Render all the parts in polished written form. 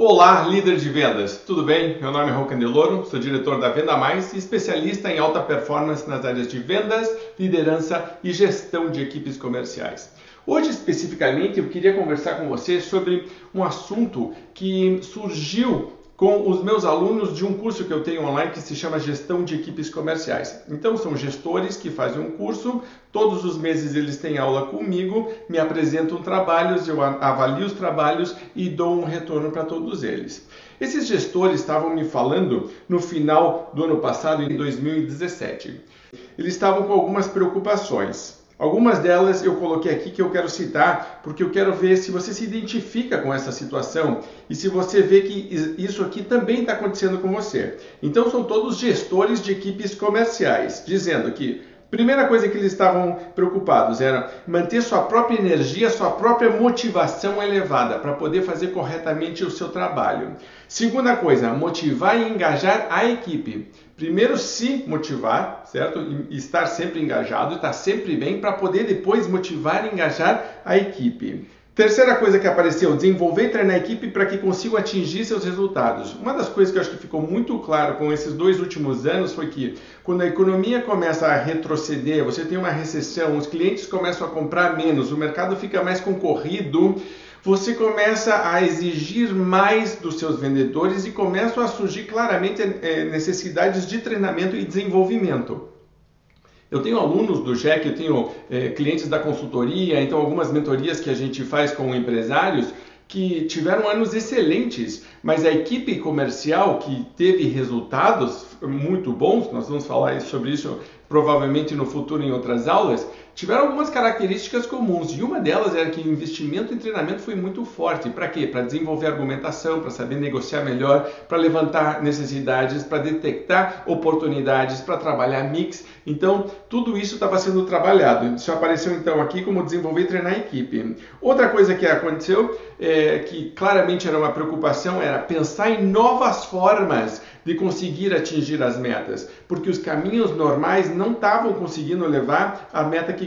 Olá, líder de vendas, tudo bem? Meu nome é Raul Candeloro, sou diretor da Venda Mais e especialista em alta performance nas áreas de vendas, liderança e gestão de equipes comerciais. Hoje, especificamente, eu queria conversar com você sobre um assunto que surgiu com os meus alunos de um curso que eu tenho online que se chama Gestão de Equipes Comerciais. Então, são gestores que fazem um curso, todos os meses eles têm aula comigo, me apresentam trabalhos, eu avalio os trabalhos e dou um retorno para todos eles. Esses gestores estavam me falando no final do ano passado, em 2017. Eles estavam com algumas preocupações. Algumas delas eu coloquei aqui que eu quero citar porque eu quero ver se você se identifica com essa situação e se você vê que isso aqui também está acontecendo com você. Então são todos gestores de equipes comerciais, dizendo que primeira coisa que eles estavam preocupados era manter sua própria energia, sua própria motivação elevada para poder fazer corretamente o seu trabalho. Segunda coisa, motivar e engajar a equipe. Primeiro se motivar, certo? E estar sempre engajado, estar sempre bem para poder depois motivar e engajar a equipe. Terceira coisa que apareceu, desenvolver e treinar a equipe para que consigam atingir seus resultados. Uma das coisas que eu acho que ficou muito claro com esses 2 últimos anos foi que quando a economia começa a retroceder, você tem uma recessão, os clientes começam a comprar menos, o mercado fica mais concorrido, você começa a exigir mais dos seus vendedores e começam a surgir claramente necessidades de treinamento e desenvolvimento. Eu tenho alunos do GEC, eu tenho clientes da consultoria, então algumas mentorias que a gente faz com empresários que tiveram anos excelentes, mas a equipe comercial que teve resultados muito bons, nós vamos falar sobre isso provavelmente no futuro em outras aulas, tiveram algumas características comuns e uma delas era que o investimento em treinamento foi muito forte. Para quê? Para desenvolver argumentação, para saber negociar melhor, para levantar necessidades, para detectar oportunidades, para trabalhar mix. Então, tudo isso estava sendo trabalhado. Isso apareceu então aqui como desenvolver e treinar a equipe. Outra coisa que aconteceu, que claramente era uma preocupação, era pensar em novas formas de conseguir atingir as metas, porque os caminhos normais não estavam conseguindo levar a meta que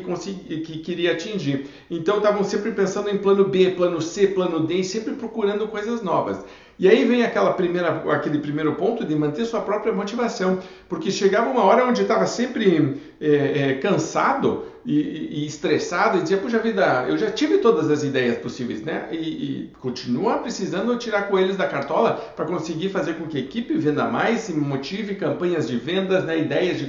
queria atingir. Então estavam sempre pensando em plano B, plano C, plano D, e sempre procurando coisas novas. E aí vem aquele primeiro ponto de manter sua própria motivação, porque chegava uma hora onde estava sempre cansado e estressado e dizia, puxa vida, eu já tive todas as ideias possíveis, né? E continua precisando tirar coelhos da cartola para conseguir fazer com que a equipe venda mais, se motive, campanhas de vendas, né? Ideias de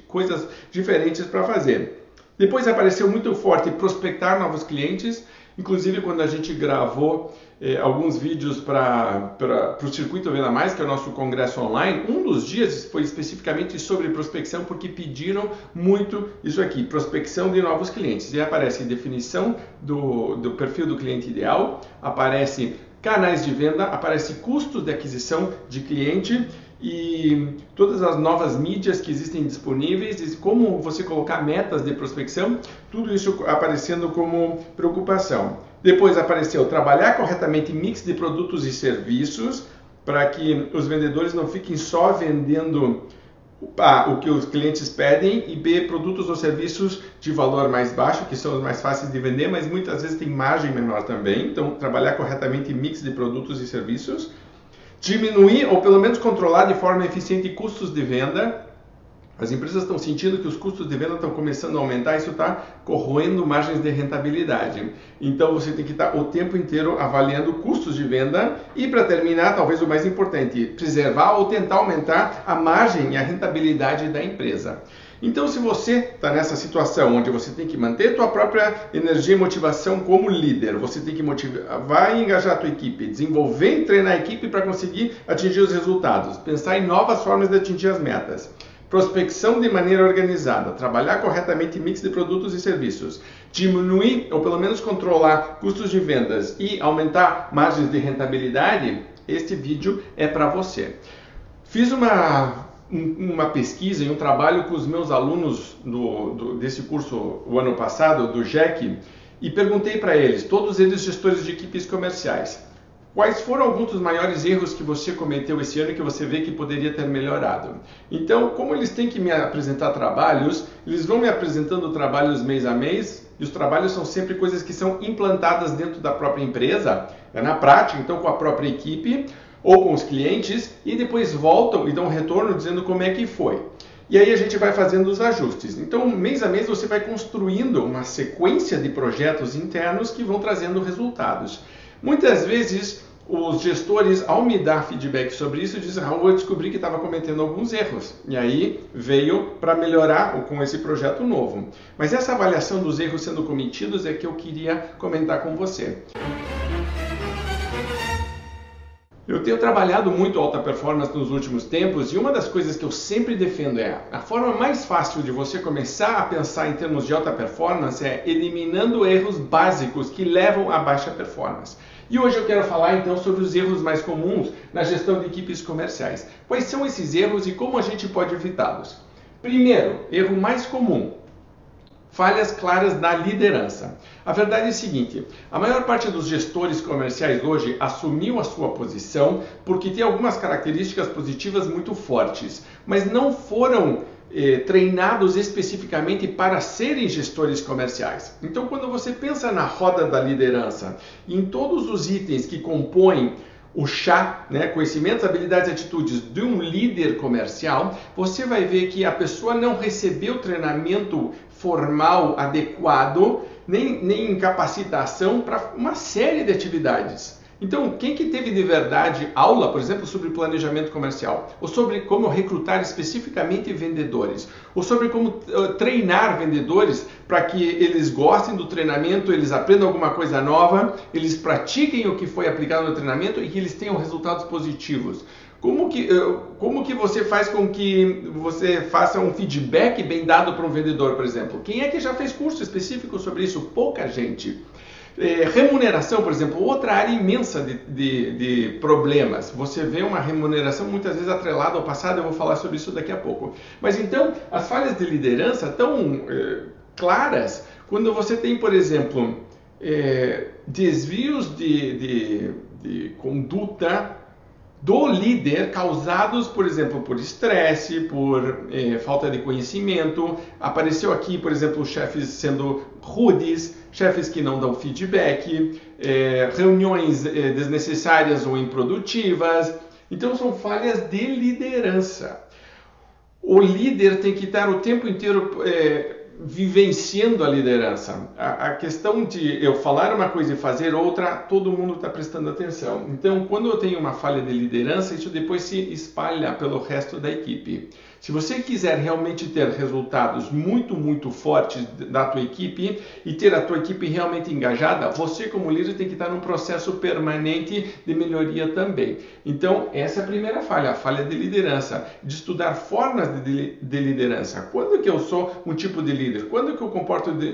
coisas diferentes para fazer. Depois apareceu muito forte prospectar novos clientes, inclusive quando a gente gravou alguns vídeos para o Circuito Venda Mais, que é o nosso congresso online, um dos dias foi especificamente sobre prospecção, porque pediram muito isso aqui, prospecção de novos clientes. E aparece definição do perfil do cliente ideal, aparece canais de venda, aparece custos de aquisição de cliente e todas as novas mídias que existem disponíveis e como você colocar metas de prospecção, tudo isso aparecendo como preocupação. Depois apareceu trabalhar corretamente mix de produtos e serviços para que os vendedores não fiquem só vendendo o que os clientes pedem e B, produtos ou serviços de valor mais baixo, que são os mais fáceis de vender, mas muitas vezes tem margem menor também. Então, trabalhar corretamente mix de produtos e serviços. Diminuir ou pelo menos controlar de forma eficiente custos de venda. As empresas estão sentindo que os custos de venda estão começando a aumentar, isso está corroendo margens de rentabilidade. Então você tem que estar o tempo inteiro avaliando custos de venda e, para terminar, talvez o mais importante, preservar ou tentar aumentar a margem e a rentabilidade da empresa. Então, se você está nessa situação onde você tem que manter sua própria energia e motivação como líder, você tem que motivar e engajar a tua equipe, desenvolver e treinar a equipe para conseguir atingir os resultados, pensar em novas formas de atingir as metas, prospecção de maneira organizada, trabalhar corretamente mix de produtos e serviços, diminuir ou pelo menos controlar custos de vendas e aumentar margens de rentabilidade, este vídeo é para você. Fiz uma pesquisa e um trabalho com os meus alunos desse curso o ano passado, do GEC, e perguntei para eles, todos eles gestores de equipes comerciais, quais foram alguns dos maiores erros que você cometeu esse ano e que você vê que poderia ter melhorado. Então, como eles têm que me apresentar trabalhos, eles vão me apresentando trabalhos mês a mês, e os trabalhos são sempre coisas que são implantadas dentro da própria empresa, na prática, então com a própria equipe ou com os clientes, e depois voltam e dão um retorno dizendo como é que foi. E aí a gente vai fazendo os ajustes. Então, mês a mês, você vai construindo uma sequência de projetos internos que vão trazendo resultados. Muitas vezes, os gestores, ao me dar feedback sobre isso, dizem: Raul, eu descobri que estava cometendo alguns erros. E aí veio para melhorar com esse projeto novo. Mas essa avaliação dos erros sendo cometidos é que eu queria comentar com você. Eu tenho trabalhado muito alta performance nos últimos tempos e uma das coisas que eu sempre defendo é a forma mais fácil de você começar a pensar em termos de alta performance é eliminando erros básicos que levam a baixa performance. E hoje eu quero falar então sobre os erros mais comuns na gestão de equipes comerciais. Quais são esses erros e como a gente pode evitá-los? Primeiro, erro mais comum: falhas claras na liderança. A verdade é a seguinte: a maior parte dos gestores comerciais hoje assumiu a sua posição porque tem algumas características positivas muito fortes, mas não foram treinados especificamente para serem gestores comerciais. Então, quando você pensa na roda da liderança, em todos os itens que compõem o chá, conhecimentos, habilidades e atitudes de um líder comercial, você vai ver que a pessoa não recebeu treinamento formal adequado, nem capacitação para uma série de atividades. Então, quem que teve de verdade aula, por exemplo, sobre planejamento comercial, ou sobre como recrutar especificamente vendedores, ou sobre como treinar vendedores para que eles gostem do treinamento, eles aprendam alguma coisa nova, eles pratiquem o que foi aplicado no treinamento e que eles tenham resultados positivos. Como que você faz com que você faça um feedback bem dado para um vendedor, por exemplo? Quem é que já fez curso específico sobre isso? Pouca gente. Remuneração, por exemplo, outra área imensa de problemas. Você vê uma remuneração muitas vezes atrelada ao passado, eu vou falar sobre isso daqui a pouco. Mas então, as falhas de liderança tão claras quando você tem, por exemplo, desvios de conduta do líder causados, por exemplo, por estresse, por falta de conhecimento. Apareceu aqui, por exemplo, chefes sendo rudes, chefes que não dão feedback, reuniões desnecessárias ou improdutivas. Então, são falhas de liderança. O líder tem que estar o tempo inteiro vivenciando a liderança. A questão de eu falar uma coisa e fazer outra, todo mundo está prestando atenção. Então, quando eu tenho uma falha de liderança, isso depois se espalha pelo resto da equipe. Se você quiser realmente ter resultados muito, muito fortes da tua equipe e ter a tua equipe realmente engajada, você como líder tem que estar num processo permanente de melhoria também. Então, essa é a primeira falha, a falha de liderança, de formas de liderança. Quando que eu sou um tipo de líder? Quando que eu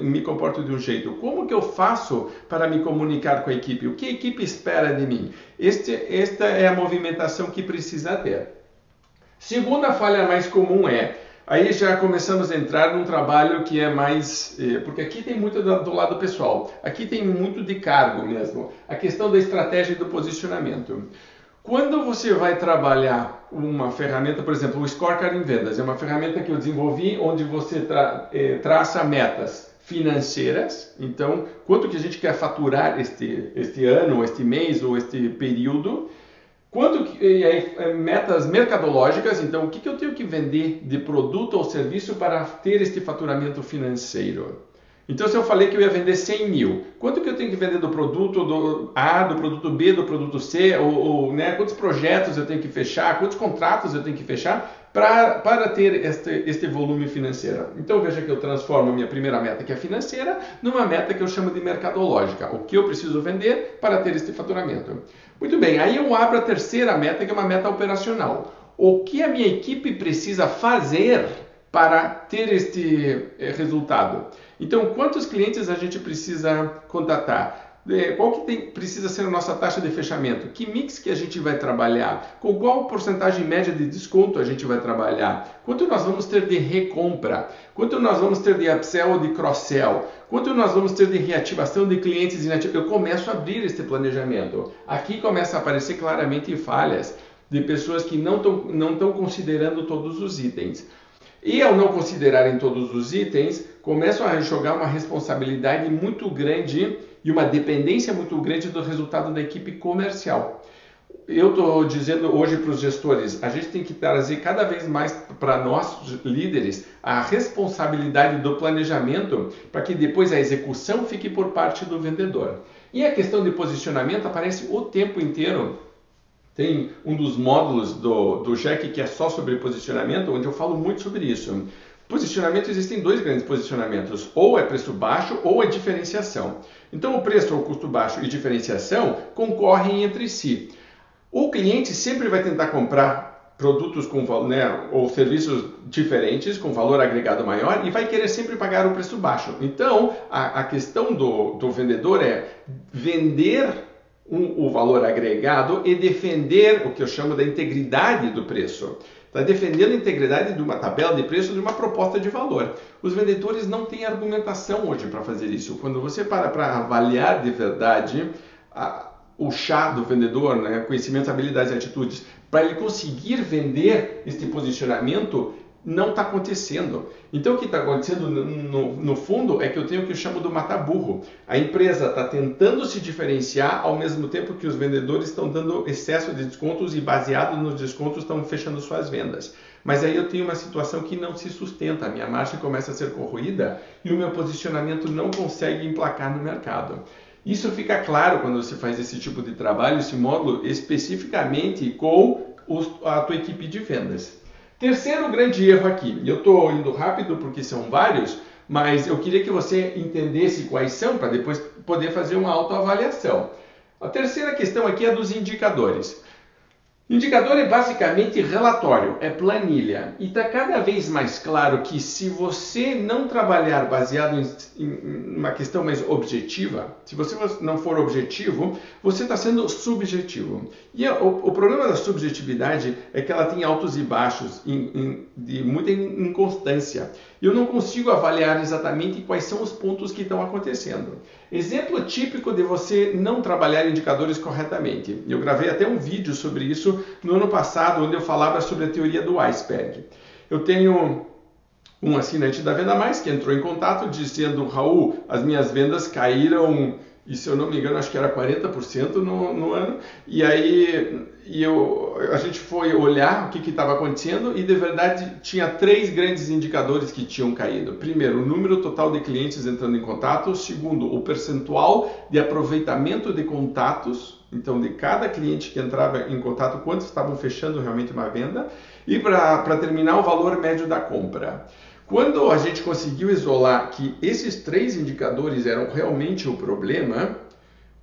me comporto de um jeito? Como que eu faço para me comunicar com a equipe? O que a equipe espera de mim? Esta é a movimentação que precisa ter. Segunda falha mais comum aí já começamos a entrar num trabalho que é mais, porque aqui tem muito do lado pessoal, aqui tem muito de cargo mesmo, a questão da estratégia e do posicionamento. Quando você vai trabalhar uma ferramenta, por exemplo, o Scorecard em Vendas, é uma ferramenta que eu desenvolvi onde você traça metas financeiras. Então, quanto que a gente quer faturar este ano, este mês ou este período. Metas mercadológicas, então o que eu tenho que vender de produto ou serviço para ter este faturamento financeiro? Então, se eu falei que eu ia vender 100 mil, quanto que eu tenho que vender do produto A, do produto B, do produto C, quantos projetos eu tenho que fechar, quantos contratos eu tenho que fechar para ter este volume financeiro? Então, veja que eu transformo a minha primeira meta, que é financeira, numa meta que eu chamo de mercadológica. O que eu preciso vender para ter este faturamento? Muito bem, aí eu abro a terceira meta, que é uma meta operacional. O que a minha equipe precisa fazer para ter este resultado? Então, quantos clientes a gente precisa contatar? Qual que precisa ser a nossa taxa de fechamento? Que mix que a gente vai trabalhar? Com qual porcentagem média de desconto a gente vai trabalhar? Quanto nós vamos ter de recompra? Quanto nós vamos ter de upsell ou de cross-sell? Quanto nós vamos ter de reativação de clientes inativos? Eu começo a abrir este planejamento. Aqui começa a aparecer claramente falhas de pessoas que não estão considerando todos os itens. E ao não considerarem todos os itens, começam a jogar uma responsabilidade muito grande e uma dependência muito grande do resultado da equipe comercial. Eu estou dizendo hoje para os gestores, a gente tem que trazer cada vez mais para nós, líderes, a responsabilidade do planejamento para que depois a execução fique por parte do vendedor. E a questão de posicionamento aparece o tempo inteiro. Tem um dos módulos do Jack que é só sobre posicionamento, onde eu falo muito sobre isso. Posicionamento, existem dois grandes posicionamentos, ou é preço baixo ou é diferenciação. Então o preço ou custo baixo e diferenciação concorrem entre si. O cliente sempre vai tentar comprar produtos com, ou serviços diferentes, com valor agregado maior, e vai querer sempre pagar o preço baixo. Então a questão do vendedor é vender o valor agregado e defender o que eu chamo da integridade do preço. Está defendendo a integridade de uma tabela de preço, de uma proposta de valor. Os vendedores não têm argumentação hoje para fazer isso. Quando você para avaliar de verdade o chá do vendedor, conhecimentos, habilidades e atitudes, para ele conseguir vender este posicionamento, não está acontecendo. Então o que está acontecendo no fundo é que eu tenho o que eu chamo do matar burro. A empresa está tentando se diferenciar ao mesmo tempo que os vendedores estão dando excesso de descontos e baseado nos descontos estão fechando suas vendas. Mas aí eu tenho uma situação que não se sustenta, a minha margem começa a ser corroída e o meu posicionamento não consegue emplacar no mercado. Isso fica claro quando você faz esse tipo de trabalho, esse módulo especificamente com a tua equipe de vendas. Terceiro grande erro aqui, eu estou indo rápido porque são vários, mas eu queria que você entendesse quais são para depois poder fazer uma autoavaliação. A terceira questão aqui é dos indicadores. Indicador é basicamente relatório, é planilha. E está cada vez mais claro que se você não trabalhar baseado em uma questão mais objetiva, se você não for objetivo, você está sendo subjetivo. E o problema da subjetividade é que ela tem altos e baixos, de muita inconstância. E eu não consigo avaliar exatamente quais são os pontos que estão acontecendo. Exemplo típico de você não trabalhar indicadores corretamente. Eu gravei até um vídeo sobre isso no ano passado, onde eu falava sobre a teoria do iceberg. Eu tenho um assinante da Venda Mais que entrou em contato dizendo: Raul, as minhas vendas caíram, e se eu não me engano, acho que era 40% no ano. E aí a gente foi olhar o que estava acontecendo e, de verdade, tinha 3 grandes indicadores que tinham caído. Primeiro, o número total de clientes entrando em contato. Segundo, o percentual de aproveitamento de contatos. Então, de cada cliente que entrava em contato, quantos estavam fechando realmente uma venda. E, para terminar, o valor médio da compra. Quando a gente conseguiu isolar que esses 3 indicadores eram realmente o problema,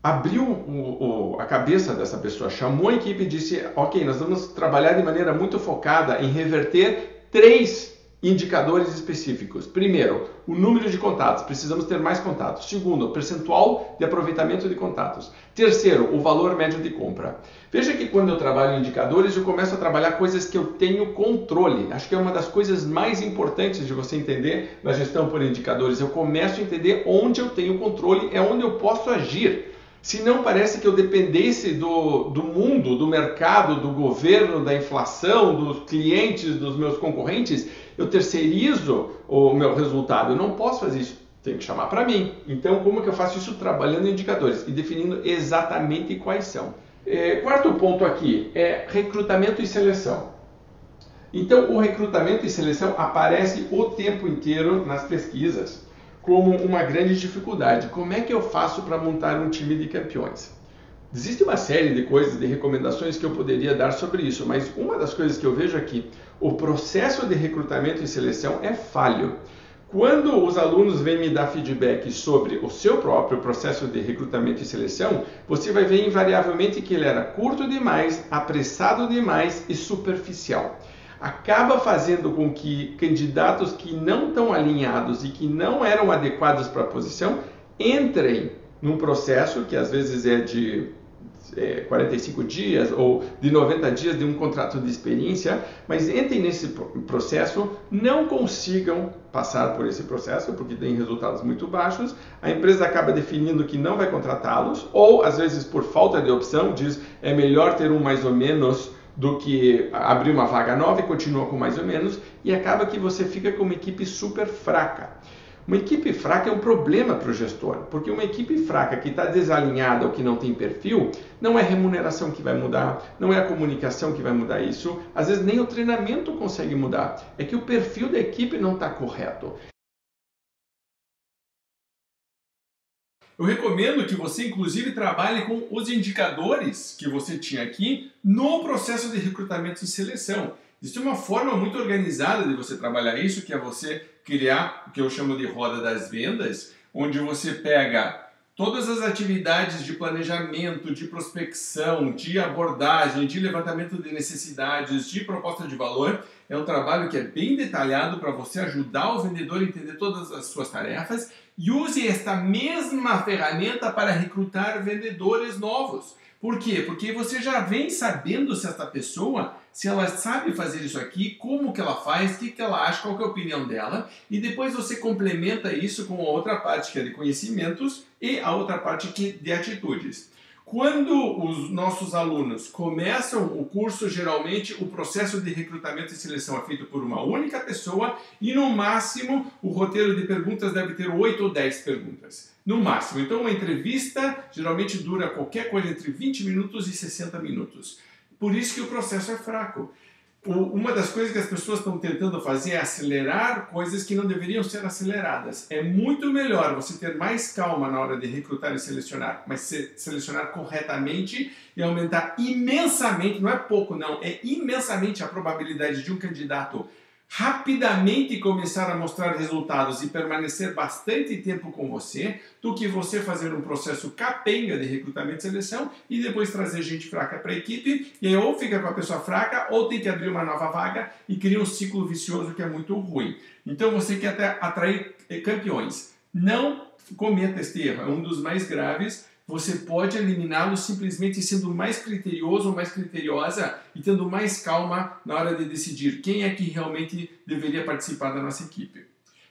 abriu a cabeça dessa pessoa, chamou a equipe e disse: ok, nós vamos trabalhar de maneira muito focada em reverter 3 indicadores específicos. Primeiro, o número de contatos, precisamos ter mais contatos. Segundo, o percentual de aproveitamento de contatos. Terceiro, o valor médio de compra. Veja que quando eu trabalho em indicadores, eu começo a trabalhar coisas que eu tenho controle. Acho que é uma das coisas mais importantes de você entender na gestão por indicadores. Eu começo a entender onde eu tenho controle, é onde eu posso agir. Se não, parece que eu dependesse do mundo, do mercado, do governo, da inflação, dos clientes, dos meus concorrentes, eu terceirizo o meu resultado. Eu não posso fazer isso, tenho que chamar para mim. Então, como que eu faço isso? Trabalhando em indicadores e definindo exatamente quais são. Quarto ponto aqui é recrutamento e seleção. Então, o recrutamento e seleção aparece o tempo inteiro nas pesquisas como uma grande dificuldade. Como é que eu faço para montar um time de campeões? Existe uma série de coisas, de recomendações que eu poderia dar sobre isso, mas uma das coisas que eu vejo aqui, o processo de recrutamento e seleção é falho. Quando os alunos vêm me dar feedback sobre o seu próprio processo de recrutamento e seleção, você vai ver invariavelmente que ele era curto demais, apressado demais e superficial. Acaba fazendo com que candidatos que não estão alinhados e que não eram adequados para a posição entrem num processo que às vezes é de 45 dias ou de 90 dias de um contrato de experiência, mas entrem nesse processo, não consigam passar por esse processo porque tem resultados muito baixos, a empresa acaba definindo que não vai contratá-los ou às vezes por falta de opção diz é melhor ter um mais ou menos do que abrir uma vaga nova e continua com mais ou menos e acaba que você fica com uma equipe super fraca. Uma equipe fraca é um problema para o gestor, porque uma equipe fraca que está desalinhada ou que não tem perfil, não é a remuneração que vai mudar, não é a comunicação que vai mudar isso, às vezes nem o treinamento consegue mudar, é que o perfil da equipe não está correto. Eu recomendo que você, inclusive, trabalhe com os indicadores que você tinha aqui no processo de recrutamento e seleção. Existe uma forma muito organizada de você trabalhar isso, que é você criar o que eu chamo de roda das vendas, onde você pega todas as atividades de planejamento, de prospecção, de abordagem, de levantamento de necessidades, de proposta de valor. É um trabalho que é bem detalhado para você ajudar o vendedor a entender todas as suas tarefas e use esta mesma ferramenta para recrutar vendedores novos. Por quê? Porque você já vem sabendo se essa pessoa, se ela sabe fazer isso aqui, como que ela faz, o que ela acha, qual que é a opinião dela, e depois você complementa isso com a outra parte que é de conhecimentos e a outra parte que de atitudes. Quando os nossos alunos começam o curso, geralmente o processo de recrutamento e seleção é feito por uma única pessoa e no máximo o roteiro de perguntas deve ter 8 ou 10 perguntas. No máximo. Então uma entrevista geralmente dura qualquer coisa entre 20 minutos e 60 minutos. Por isso que o processo é fraco. Uma das coisas que as pessoas estão tentando fazer é acelerar coisas que não deveriam ser aceleradas. É muito melhor você ter mais calma na hora de recrutar e selecionar, mas selecionar corretamente e aumentar imensamente, não é pouco não, é imensamente a probabilidade de um candidato rapidamente começar a mostrar resultados e permanecer bastante tempo com você, do que você fazer um processo capenga de recrutamento e seleção e depois trazer gente fraca para a equipe e aí ou fica com a pessoa fraca ou tem que abrir uma nova vaga e cria um ciclo vicioso que é muito ruim. Então você quer atrair campeões. Não cometa este erro, é um dos mais graves. Você pode eliminá-lo simplesmente sendo mais criterioso ou mais criteriosa e tendo mais calma na hora de decidir quem é que realmente deveria participar da nossa equipe.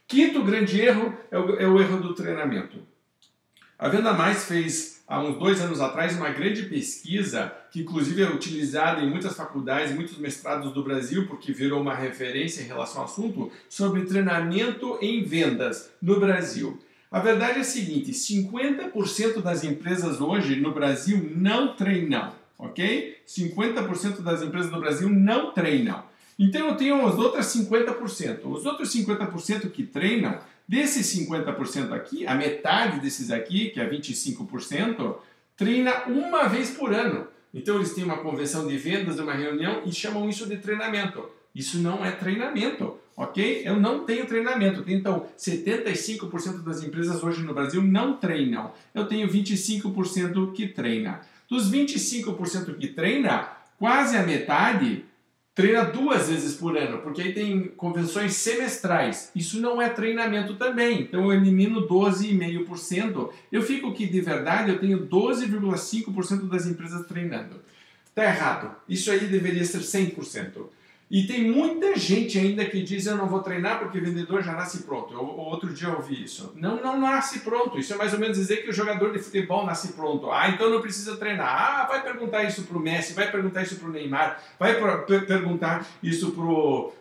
Quinto grande erro é o erro do treinamento. A Venda Mais fez, há uns 2 anos atrás, uma grande pesquisa, que inclusive é utilizada em muitas faculdades, muitos mestrados do Brasil, porque virou uma referência em relação ao assunto, sobre treinamento em vendas no Brasil. A verdade é a seguinte, 50% das empresas hoje no Brasil não treinam, ok? 50% das empresas no Brasil não treinam. Então eu tenho os outros 50%. Os outros 50% que treinam, desses 50% aqui, a metade desses aqui, que é 25%, treina uma vez por ano. Então eles têm uma convenção de vendas, uma reunião e chamam isso de treinamento. Isso não é treinamento, ok? Eu não tenho treinamento. Então, 75% das empresas hoje no Brasil não treinam. Eu tenho 25% que treina. Dos 25% que treina, quase a metade treina 2 vezes por ano, porque aí tem convenções semestrais. Isso não é treinamento também. Então, eu elimino 12,5%. Eu fico que, de verdade, eu tenho 12,5% das empresas treinando. Está errado. Isso aí deveria ser 100%. E tem muita gente ainda que diz eu não vou treinar porque o vendedor já nasce pronto. Outro dia eu ouvi isso. Não, não nasce pronto. Isso é mais ou menos dizer que o jogador de futebol nasce pronto. Ah, então não precisa treinar. Ah, vai perguntar isso pro Messi, vai perguntar isso pro Neymar, vai perguntar isso pro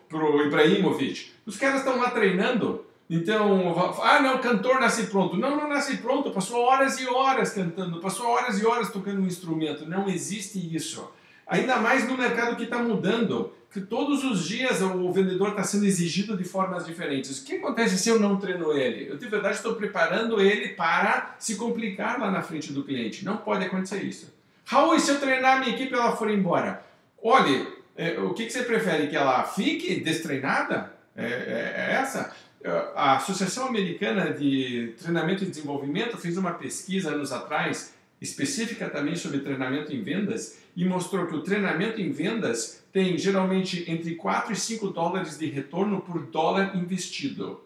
Ibrahimovic. Os caras estão lá treinando. Então, ah não, cantor nasce pronto. Não, não nasce pronto. Passou horas e horas cantando, passou horas e horas tocando um instrumento. Não existe isso. Ainda mais no mercado que está mudando, que todos os dias o vendedor está sendo exigido de formas diferentes. O que acontece se eu não treino ele? Eu, de verdade, estou preparando ele para se complicar lá na frente do cliente. Não pode acontecer isso. Raul, e se eu treinar a minha equipe e ela for embora? Olha, o que você prefere? Que ela fique destreinada? É essa? A Associação Americana de Treinamento e Desenvolvimento fez uma pesquisa anos atrás, específica também sobre treinamento em vendas, e mostrou que o treinamento em vendas tem geralmente entre 4 e 5 dólares de retorno por dólar investido.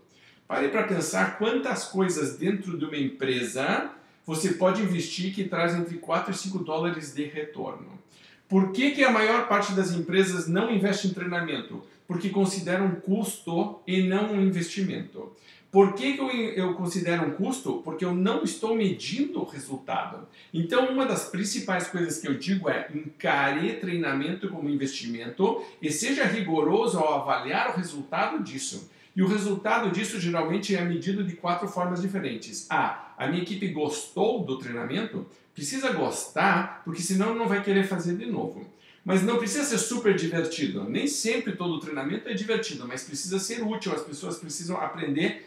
Pare para pensar quantas coisas dentro de uma empresa você pode investir que traz entre 4 e 5 dólares de retorno. Por que a maior parte das empresas não investe em treinamento? Porque considera um custo e não um investimento. Por que eu considero um custo? Porque eu não estou medindo o resultado. Então, uma das principais coisas que eu digo é encare treinamento como investimento e seja rigoroso ao avaliar o resultado disso. E o resultado disso geralmente é medido de 4 formas diferentes. A minha equipe gostou do treinamento? Precisa gostar, porque senão não vai querer fazer de novo. Mas não precisa ser super divertido. Nem sempre todo treinamento é divertido, mas precisa ser útil. As pessoas precisam aprender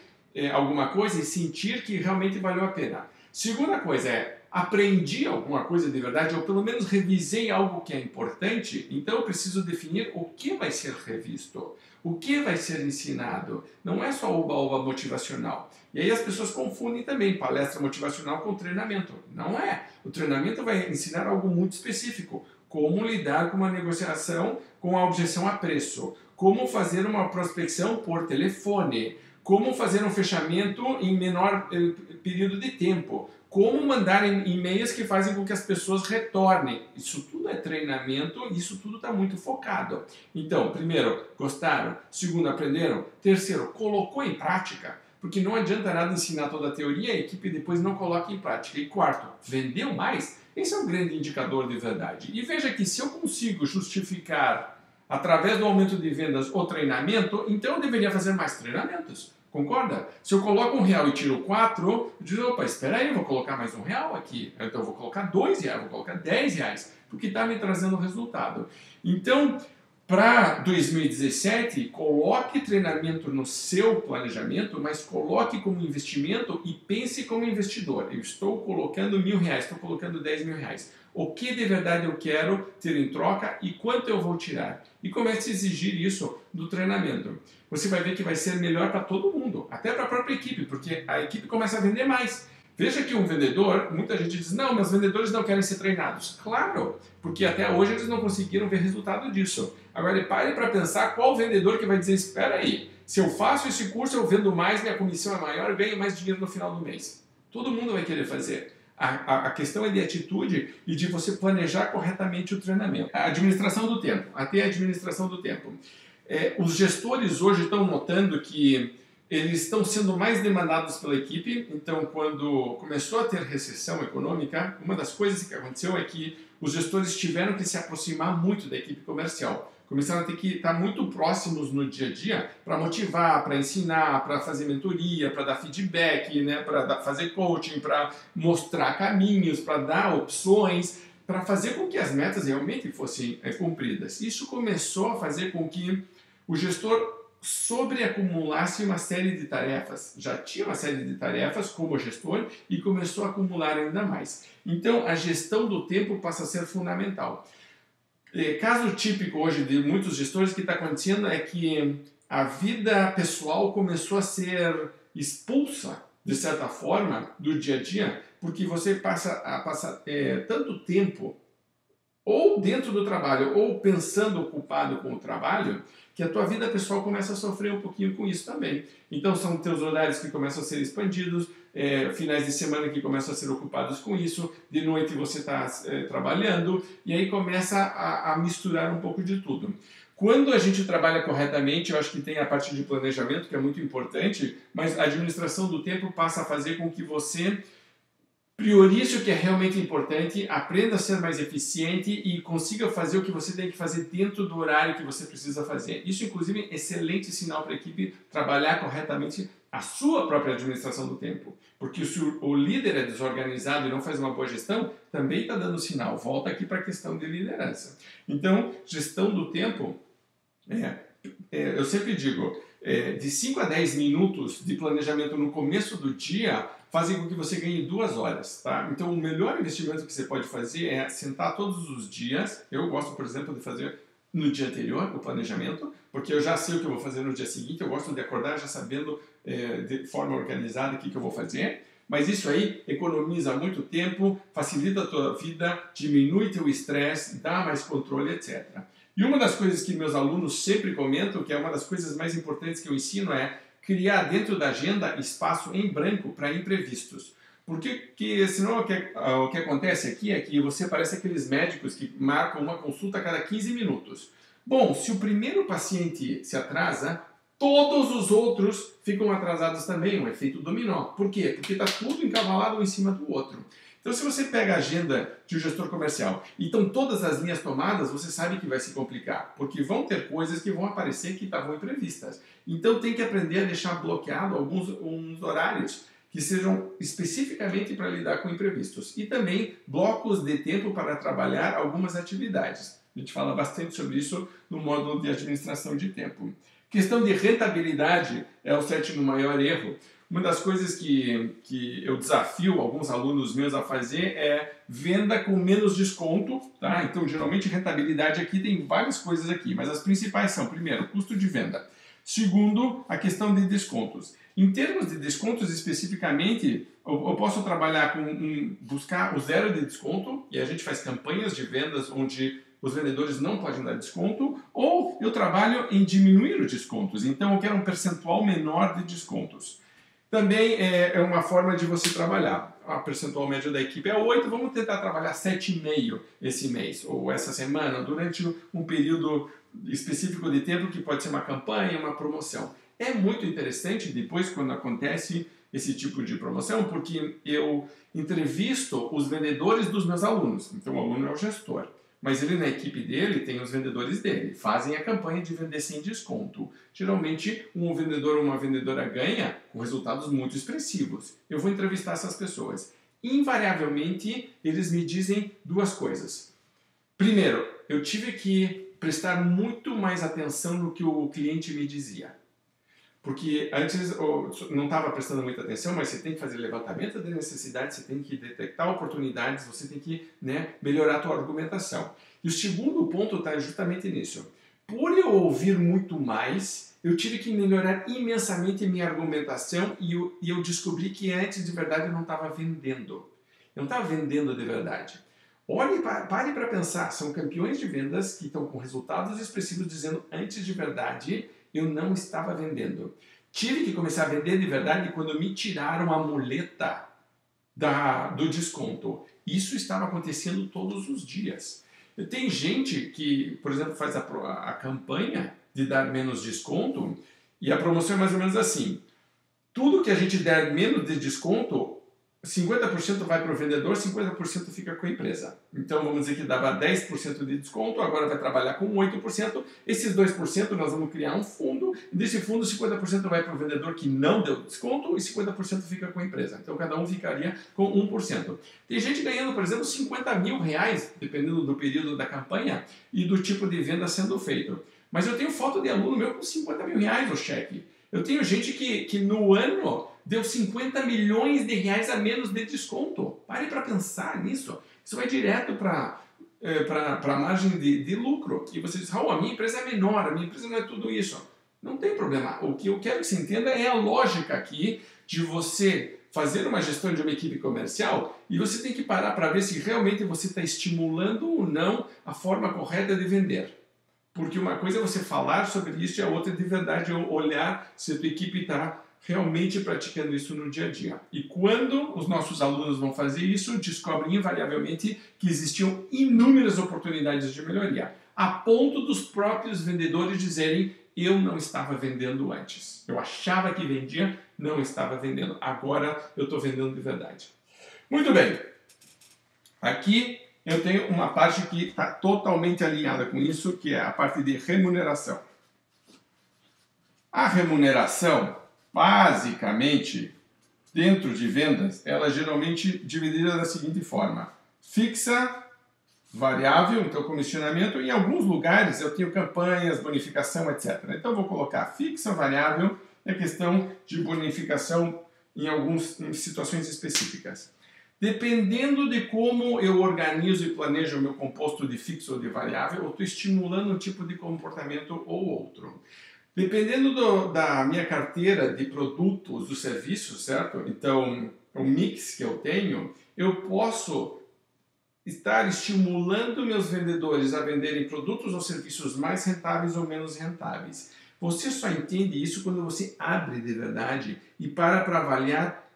alguma coisa e sentir que realmente valeu a pena. Segunda coisa é, aprendi alguma coisa de verdade, ou pelo menos revisei algo que é importante, então eu preciso definir o que vai ser revisto, o que vai ser ensinado. Não é só oba-oba motivacional. E aí as pessoas confundem também palestra motivacional com treinamento. Não é. O treinamento vai ensinar algo muito específico. Como lidar com uma negociação com a objeção a preço. Como fazer uma prospecção por telefone. Como fazer um fechamento em menor período de tempo. Como mandar e-mails que fazem com que as pessoas retornem. Isso tudo é treinamento e isso tudo está muito focado. Então, primeiro, gostaram. Segundo, aprenderam. Terceiro, colocou em prática. Porque não adianta nada ensinar toda a teoria e a equipe depois não coloca em prática. E quarto, vendeu mais? Esse é um grande indicador de verdade. E veja que se eu consigo justificar através do aumento de vendas o treinamento, então eu deveria fazer mais treinamentos. Concorda? Se eu coloco R$1 e tiro 4, eu digo, opa, espera aí, eu vou colocar mais R$1 aqui. Então eu vou colocar R$2, vou colocar R$10, porque está me trazendo resultado. Então, para 2017, coloque treinamento no seu planejamento, mas coloque como investimento e pense como investidor. Eu estou colocando R$1.000, estou colocando R$10.000. O que de verdade eu quero ter em troca e quanto eu vou tirar? E comece a exigir isso do treinamento. Você vai ver que vai ser melhor para todo mundo, até para a própria equipe, porque a equipe começa a vender mais. Veja que um vendedor, muita gente diz, não, meus vendedores não querem ser treinados. Claro, porque até hoje eles não conseguiram ver resultado disso. Agora, pare para pensar qual vendedor que vai dizer, espera aí, se eu faço esse curso, eu vendo mais, minha comissão é maior, eu ganho mais dinheiro no final do mês. Todo mundo vai querer fazer. A questão é de atitude e de você planejar corretamente o treinamento. A administração do tempo, até a administração do tempo. Os gestores hoje estão notando que eles estão sendo mais demandados pela equipe, então quando começou a ter recessão econômica, uma das coisas que aconteceu é que os gestores tiveram que se aproximar muito da equipe comercial. Começaram a ter que estar muito próximos no dia a dia para motivar, para ensinar, para fazer mentoria, para dar feedback, né, para fazer coaching, para mostrar caminhos, para dar opções, para fazer com que as metas realmente fossem cumpridas. Isso começou a fazer com que o gestor sobreacumulasse uma série de tarefas. Já tinha uma série de tarefas como gestor e começou a acumular ainda mais. Então, a gestão do tempo passa a ser fundamental. Caso típico hoje de muitos gestores, o que está acontecendo é que a vida pessoal começou a ser expulsa, de certa forma, do dia a dia, porque você passa a passar tanto tempo ou dentro do trabalho, ou pensando ocupado com o trabalho, que a tua vida pessoal começa a sofrer um pouquinho com isso também. Então são teus horários que começam a ser expandidos, finais de semana que começam a ser ocupados com isso, de noite você está trabalhando, e aí começa a misturar um pouco de tudo. Quando a gente trabalha corretamente, eu acho que tem a parte de planejamento, que é muito importante, mas a administração do tempo passa a fazer com que você priorize o que é realmente importante, aprenda a ser mais eficiente e consiga fazer o que você tem que fazer dentro do horário que você precisa fazer. Isso, inclusive, é excelente sinal para a equipe trabalhar corretamente a sua própria administração do tempo. Porque se o líder é desorganizado e não faz uma boa gestão, também está dando sinal. Volta aqui para a questão de liderança. Então, gestão do tempo, eu sempre digo, de 5 a 10 minutos de planejamento no começo do dia fazem com que você ganhe 2 horas, tá? Então, o melhor investimento que você pode fazer é sentar todos os dias. Eu gosto, por exemplo, de fazer no dia anterior o planejamento, porque eu já sei o que eu vou fazer no dia seguinte. Eu gosto de acordar já sabendo de forma organizada o que eu vou fazer. Mas isso aí economiza muito tempo, facilita a tua vida, diminui teu estresse, dá mais controle, etc. E uma das coisas que meus alunos sempre comentam, que é uma das coisas mais importantes que eu ensino, é criar dentro da agenda espaço em branco para imprevistos. Porque senão o que acontece aqui é que você parece aqueles médicos que marcam uma consulta a cada 15 minutos. Bom, se o primeiro paciente se atrasa, todos os outros ficam atrasados também, um efeito dominó. Por quê? Porque está tudo encavalado um em cima do outro. Então, se você pega a agenda de um gestor comercial e estão todas as linhas tomadas, você sabe que vai se complicar, porque vão ter coisas que vão aparecer que estavam imprevistas. Então, tem que aprender a deixar bloqueado alguns horários que sejam especificamente para lidar com imprevistos. E também blocos de tempo para trabalhar algumas atividades. A gente fala bastante sobre isso no módulo de administração de tempo. Questão de rentabilidade é o sétimo maior erro. Uma das coisas que eu desafio alguns alunos meus a fazer é venda com menos desconto, tá? Então, geralmente, rentabilidade aqui tem várias coisas aqui, mas as principais são, primeiro, custo de venda. Segundo, a questão de descontos. Em termos de descontos especificamente, eu posso trabalhar com buscar o zero de desconto, e a gente faz campanhas de vendas onde os vendedores não podem dar desconto, ou eu trabalho em diminuir os descontos, então eu quero um percentual menor de descontos. Também é uma forma de você trabalhar. A percentual média da equipe é 8, vamos tentar trabalhar 7,5 esse mês, ou essa semana, durante um período específico de tempo, que pode ser uma campanha, uma promoção. É muito interessante depois quando acontece esse tipo de promoção, porque eu entrevisto os vendedores dos meus alunos. Então o aluno é o gestor, mas ele na equipe dele tem os vendedores dele, fazem a campanha de vender sem desconto. Geralmente um vendedor ou uma vendedora ganha com resultados muito expressivos. Eu vou entrevistar essas pessoas. Invariavelmente eles me dizem duas coisas. Primeiro, eu tive que prestar muito mais atenção no que o cliente me dizia. Porque antes eu não estava prestando muita atenção, mas você tem que fazer levantamento de necessidades, você tem que detectar oportunidades, você tem que melhorar a sua argumentação. E o segundo ponto está justamente nisso. Por eu ouvir muito mais, eu tive que melhorar imensamente minha argumentação e eu descobri que antes de verdade eu não estava vendendo. Eu não estava vendendo de verdade. Pare para pensar, são campeões de vendas que estão com resultados expressivos dizendo antes de verdade eu não estava vendendo. Tive que começar a vender de verdade quando me tiraram a muleta do desconto. Isso estava acontecendo todos os dias. Tem gente que, por exemplo, faz a campanha de dar menos desconto e a promoção é mais ou menos assim. Tudo que a gente der menos de desconto, 50% vai para o vendedor, 50% fica com a empresa. Então, vamos dizer que dava 10% de desconto, agora vai trabalhar com 8%. Esses 2% nós vamos criar um fundo, e desse fundo 50% vai para o vendedor que não deu desconto e 50% fica com a empresa. Então, cada um ficaria com 1%. Tem gente ganhando, por exemplo, 50 mil reais, dependendo do período da campanha e do tipo de venda sendo feito. Mas eu tenho foto de aluno meu com 50 mil reais no cheque. Eu tenho gente que no ano deu 50 milhões de reais a menos de desconto. Pare para pensar nisso. Isso vai direto para a margem de lucro. E você diz, Raul, a minha empresa é menor, a minha empresa não é tudo isso. Não tem problema. O que eu quero que você entenda é a lógica aqui de você fazer uma gestão de uma equipe comercial e você tem que parar para ver se realmente você está estimulando ou não a forma correta de vender. Porque uma coisa é você falar sobre isso e a outra é de verdade olhar se a tua equipe está realmente praticando isso no dia a dia. E quando os nossos alunos vão fazer isso, descobrem invariavelmente que existiam inúmeras oportunidades de melhoria, a ponto dos próprios vendedores dizerem, eu não estava vendendo antes. Eu achava que vendia, não estava vendendo. Agora eu estou vendendo de verdade. Muito bem. Aqui eu tenho uma parte que está totalmente alinhada com isso, que é a parte de remuneração. A remuneração, basicamente, dentro de vendas, ela é geralmente dividida da seguinte forma. Fixa, variável, então comissionamento, e em alguns lugares eu tenho campanhas, bonificação, etc. Então eu vou colocar fixa, variável, é questão de bonificação em situações específicas. Dependendo de como eu organizo e planejo o meu composto de fixo ou de variável, eu estou estimulando um tipo de comportamento ou outro. Dependendo da minha carteira de produtos ou serviços, certo? Então, o mix que eu tenho, eu posso estar estimulando meus vendedores a venderem produtos ou serviços mais rentáveis ou menos rentáveis. Você só entende isso quando você abre de verdade e para avaliar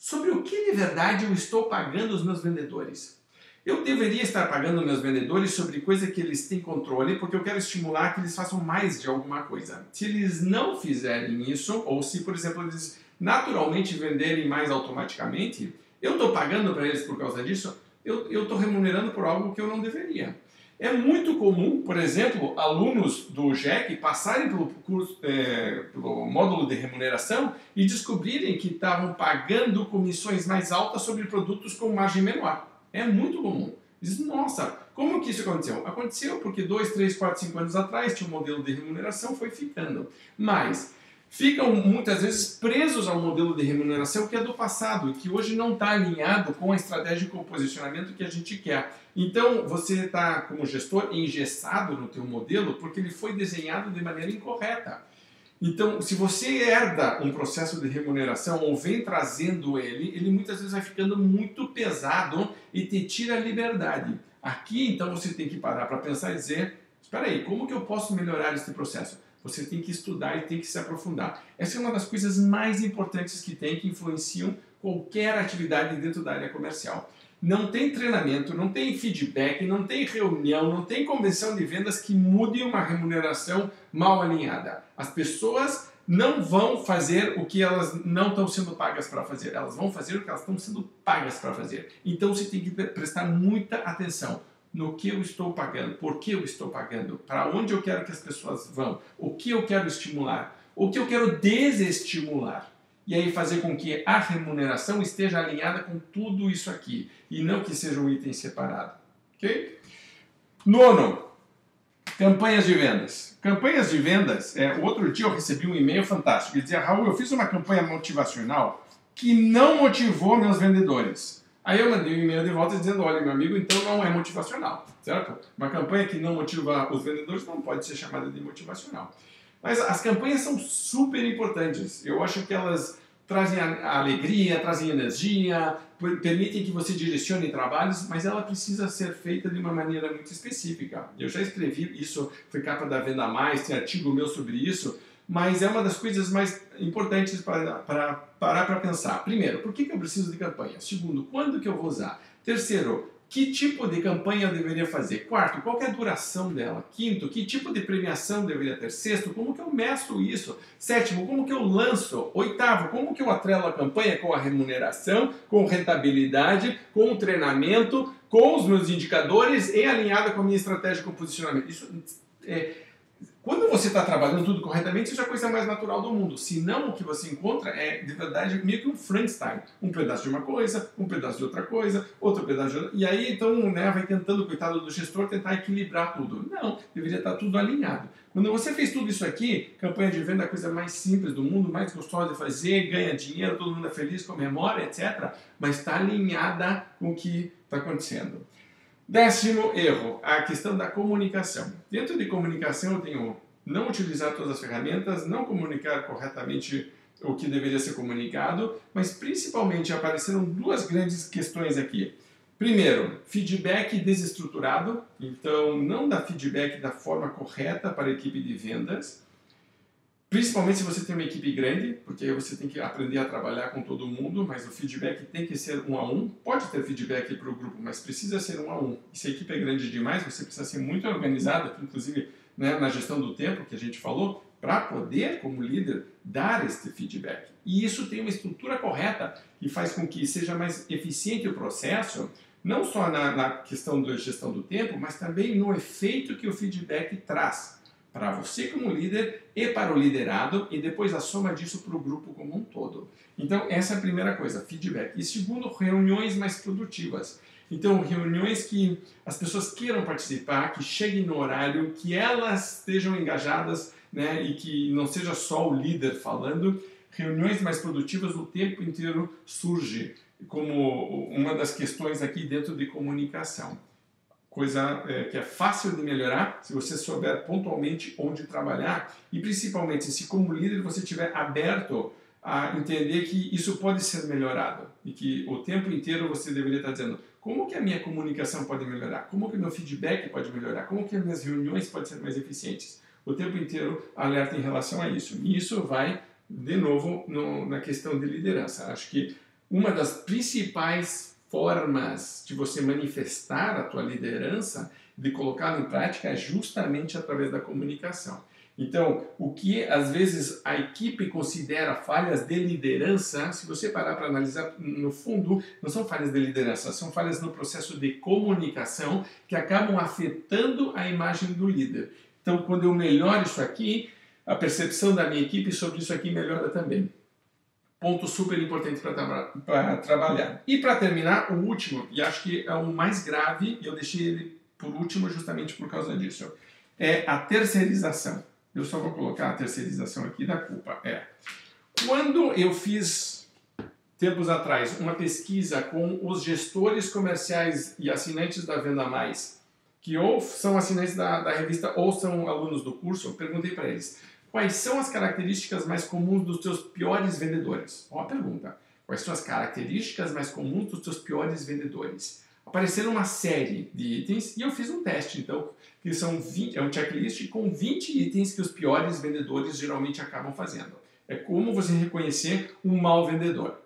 sobre o que de verdade eu estou pagando os meus vendedores. Eu deveria estar pagando meus vendedores sobre coisa que eles têm controle, porque eu quero estimular que eles façam mais de alguma coisa. Se eles não fizerem isso, ou se, por exemplo, eles naturalmente venderem mais automaticamente, eu estou pagando para eles por causa disso, eu estou remunerando por algo que eu não deveria. É muito comum, por exemplo, alunos do GEC passarem pelo módulo de remuneração e descobrirem que estavam pagando comissões mais altas sobre produtos com margem menor. É muito comum. Diz, nossa, como que isso aconteceu? Aconteceu porque 2, 3, 4, 5 anos atrás tinha um modelo de remuneração, foi ficando. Mas ficam muitas vezes presos ao modelo de remuneração que é do passado e que hoje não está alinhado com a estratégia de posicionamento que a gente quer. Então, você está, como gestor, engessado no teu modelo porque ele foi desenhado de maneira incorreta. Então, se você herda um processo de remuneração ou vem trazendo ele muitas vezes vai ficando muito pesado e te tira a liberdade. Aqui, então, você tem que parar para pensar e dizer, espera aí, como que eu posso melhorar esse processo? Você tem que estudar e tem que se aprofundar. Essa é uma das coisas mais importantes que tem, que influenciam qualquer atividade dentro da área comercial. Não tem treinamento, não tem feedback, não tem reunião, não tem convenção de vendas que mude uma remuneração mal alinhada. As pessoas não vão fazer o que elas não estão sendo pagas para fazer. Elas vão fazer o que elas estão sendo pagas para fazer. Então você tem que prestar muita atenção no que eu estou pagando, por que eu estou pagando, para onde eu quero que as pessoas vão, o que eu quero estimular, o que eu quero desestimular. E aí fazer com que a remuneração esteja alinhada com tudo isso aqui e não que seja um item separado. Ok? Nono, campanhas de vendas. Campanhas de vendas, o outro dia eu recebi um e-mail fantástico, que dizia, Raul, eu fiz uma campanha motivacional que não motivou meus vendedores. Aí eu mandei um e-mail de volta dizendo, olha, meu amigo, então não é motivacional, certo? Uma campanha que não motiva os vendedores não pode ser chamada de motivacional. Mas as campanhas são super importantes. Eu acho que elas trazem alegria, trazem energia, permitem que você direcione trabalhos, mas ela precisa ser feita de uma maneira muito específica. Eu já escrevi isso, foi capa da Venda Mais, tem artigo meu sobre isso, mas é uma das coisas mais importantes para parar para pensar. Primeiro, por que eu preciso de campanha? Segundo, quando que eu vou usar? Terceiro, que tipo de campanha eu deveria fazer? Quarto, qual que é a duração dela? Quinto, que tipo de premiação deveria ter? Sexto, como que eu meço isso? Sétimo, como que eu lanço? Oitavo, como que eu atrelo a campanha com a remuneração, com rentabilidade, com o treinamento, com os meus indicadores e alinhada com a minha estratégia com posicionamento? Isso quando você está trabalhando tudo corretamente, isso é a coisa mais natural do mundo. Se não, o que você encontra é, de verdade, meio que um Frankenstein. Um pedaço de uma coisa, um pedaço de outra coisa, outro pedaço de outra. E aí, então, vai tentando, coitado do gestor, tentar equilibrar tudo. Não, deveria estar tudo alinhado. Quando você fez tudo isso aqui, campanha de venda é a coisa mais simples do mundo, mais gostosa de fazer, ganha dinheiro, todo mundo é feliz, comemora, etc. Mas está alinhada com o que está acontecendo. 10º erro, a questão da comunicação. Dentro de comunicação eu tenho não utilizar todas as ferramentas, não comunicar corretamente o que deveria ser comunicado, mas principalmente apareceram duas grandes questões aqui. Primeiro, feedback desestruturado, então não dá feedback da forma correta para a equipe de vendas, principalmente se você tem uma equipe grande, porque aí você tem que aprender a trabalhar com todo mundo, mas o feedback tem que ser 1 a 1. Pode ter feedback para o grupo, mas precisa ser 1 a 1. E se a equipe é grande demais, você precisa ser muito organizado, inclusive na gestão do tempo que a gente falou, para poder, como líder, dar este feedback. E isso tem uma estrutura correta que faz com que seja mais eficiente o processo, não só na questão da gestão do tempo, mas também no efeito que o feedback traz para você como líder e para o liderado, e depois a soma disso para o grupo como um todo. Então, essa é a primeira coisa, feedback. E segundo, reuniões mais produtivas. Então, reuniões que as pessoas queiram participar, que cheguem no horário, que elas estejam engajadas, e que não seja só o líder falando. Reuniões mais produtivas o tempo inteiro surge como uma das questões aqui dentro de comunicação. Coisa que é fácil de melhorar se você souber pontualmente onde trabalhar e principalmente se como líder você estiver aberto a entender que isso pode ser melhorado e que o tempo inteiro você deveria estar dizendo como que a minha comunicação pode melhorar, como que o meu feedback pode melhorar, como que as minhas reuniões podem ser mais eficientes. O tempo inteiro alerta em relação a isso. E isso vai, de novo, na questão de liderança. Acho que uma das principais formas de você manifestar a tua liderança, de colocá-la em prática, é justamente através da comunicação. Então, o que às vezes a equipe considera falhas de liderança, se você parar para analisar, no fundo, não são falhas de liderança, são falhas no processo de comunicação que acabam afetando a imagem do líder. Então, quando eu melhoro isso aqui, a percepção da minha equipe sobre isso aqui melhora também. Ponto super importante para trabalhar. E para terminar, o último, e acho que é o mais grave, e eu deixei ele por último justamente por causa disso, é a terceirização. Eu só vou colocar a terceirização aqui da culpa. Quando eu fiz, tempos atrás, uma pesquisa com os gestores comerciais e assinantes da Venda Mais, que ou são assinantes da revista ou são alunos do curso, eu perguntei para eles, quais são as características mais comuns dos teus piores vendedores? Ó a pergunta. Quais são as características mais comuns dos teus piores vendedores? Apareceram uma série de itens e eu fiz um teste, então, que são 20, é um checklist com 20 itens que os piores vendedores geralmente acabam fazendo. É como você reconhecer um mau vendedor.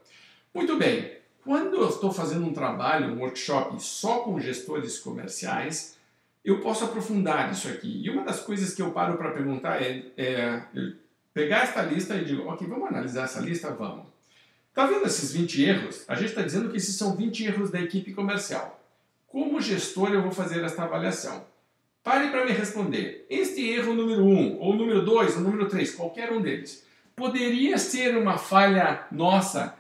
Muito bem, quando eu estou fazendo um trabalho, um workshop só com gestores comerciais, eu posso aprofundar isso aqui. E uma das coisas que eu paro para perguntar é pegar esta lista e digo, ok, vamos analisar essa lista? Vamos. Está vendo esses 20 erros? A gente está dizendo que esses são 20 erros da equipe comercial. Como gestor, eu vou fazer esta avaliação. Pare para me responder. Este erro número 1, ou número 2, ou número 3, qualquer um deles, poderia ser uma falha nossa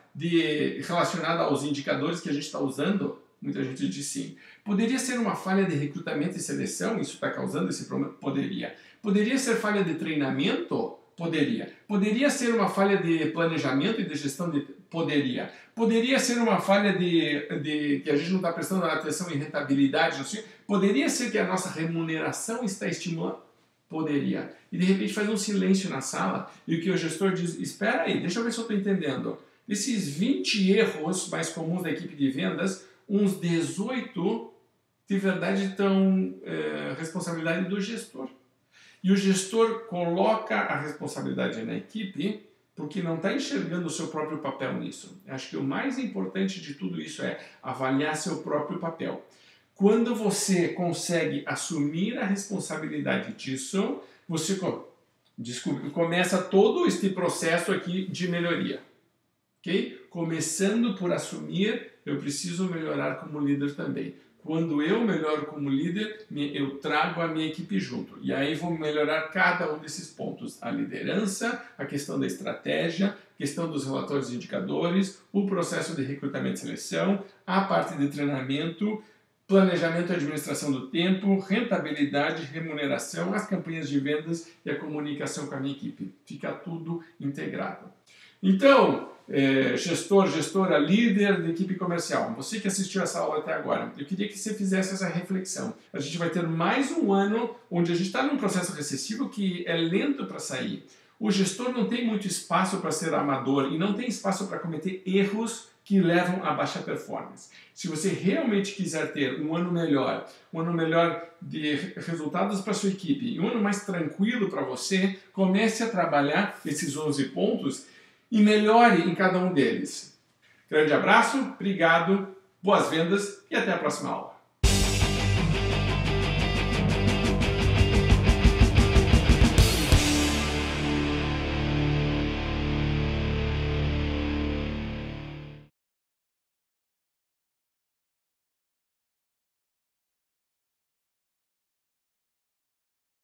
relacionada aos indicadores que a gente está usando? Muita gente diz sim. Poderia ser uma falha de recrutamento e seleção? Isso está causando esse problema? Poderia. Poderia ser falha de treinamento? Poderia. Poderia ser uma falha de planejamento e de gestão? Poderia. Poderia ser uma falha de que a gente não está prestando atenção em rentabilidade? Assim? Poderia ser que a nossa remuneração está estimulando? Poderia. E de repente faz um silêncio na sala e o que o gestor diz, espera aí, deixa eu ver se eu estou entendendo. Esses 20 erros mais comuns da equipe de vendas, uns 18 de verdade estão responsabilidade do gestor. E o gestor coloca a responsabilidade na equipe porque não está enxergando o seu próprio papel nisso. Acho que o mais importante de tudo isso é avaliar seu próprio papel. Quando você consegue assumir a responsabilidade disso, você começa todo este processo aqui de melhoria. Okay? Começando por assumir, eu preciso melhorar como líder também. Quando eu melhoro como líder, eu trago a minha equipe junto. E aí vou melhorar cada um desses pontos. A liderança, a questão da estratégia, a questão dos relatórios e indicadores, o processo de recrutamento e seleção, a parte de treinamento, planejamento e administração do tempo, rentabilidade, remuneração, as campanhas de vendas e a comunicação com a minha equipe. Fica tudo integrado. Então, gestor, gestora, líder da equipe comercial, você que assistiu essa aula até agora, eu queria que você fizesse essa reflexão. A gente vai ter mais um ano onde a gente está num processo recessivo que é lento para sair. O gestor não tem muito espaço para ser amador e não tem espaço para cometer erros que levam a baixa performance. Se você realmente quiser ter um ano melhor de resultados para a sua equipe e um ano mais tranquilo para você, comece a trabalhar esses 11 pontos e melhore em cada um deles. Grande abraço, obrigado, boas vendas e até a próxima aula.